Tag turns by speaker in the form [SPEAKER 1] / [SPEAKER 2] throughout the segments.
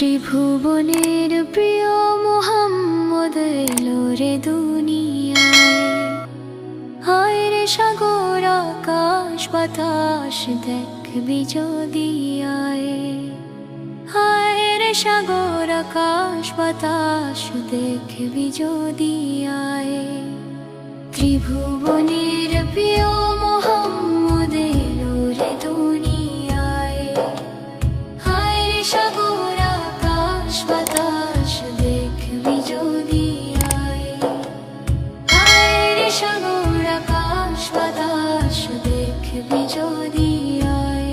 [SPEAKER 1] ত্রিভুবনের প্রিয় মোহাম্মদ এলো রে দুনিয়ায়। হায় রে সাগর আকাশ বাতাস দেখবি যদি আয়। হায় রে সাগর আকাশ বাতাস দেখবি যদি আয়। ত্রিভুবনের প্রিয় মোহাম্মদ এলো রে দুনিয়ায়। হায় রে সাগর আকাশ বাতাস দেখবি যদি আয়। হায় রে সাগর আকাশ বাতাস দেখবি যদি আয়।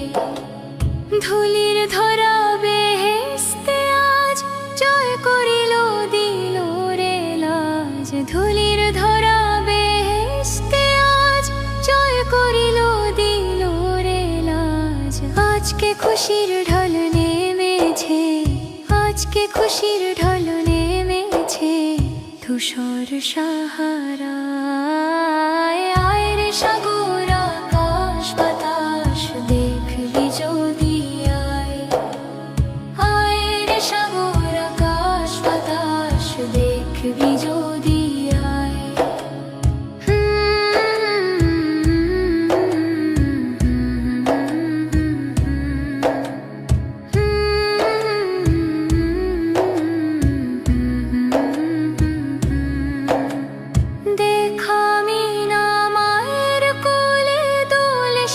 [SPEAKER 1] ধুলির ধরা বেহেশতে আজ জয় করিল দিল রে লাজ। ধুলির ধরা বেহেশতে আজ জয় করিল দিল রে লাজ। আজকে খুশির ঢল নেমেছে, আজকে খুশির ঢল নেমেছে ধূসর সাহারায়। আয় রে সাগর আকাশ বাতাস দেখবি যদি আয়। আয় রে সাগর আকাশ বাতাস দেখবি যদি আয়।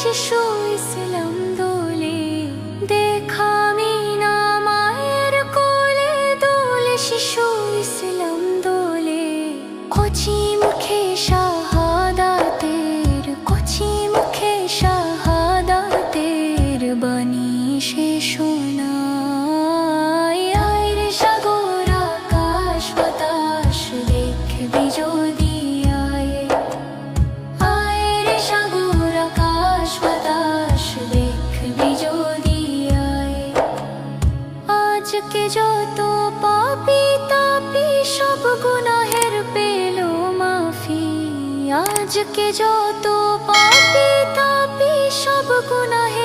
[SPEAKER 1] শিশু ইসলাম দোলে দেখা মিনা মায়ের কোলে দোলে। শিশু ইসলাম দোলে কচি মুখে শাহাদাতের, কচি মুখে শাহাদাতের বাণী সে শোনায়। আয় রে সাগর আকাশ বাতাস দেখবি যদি আয়। আয় রে সাগর আকাশ বাতাস দেখবি যদি আয়। আজকে যত পাপী তাপী সব গুনাহের পেল মাফি। আজকে যত পাপী তাপী সব গুনাহের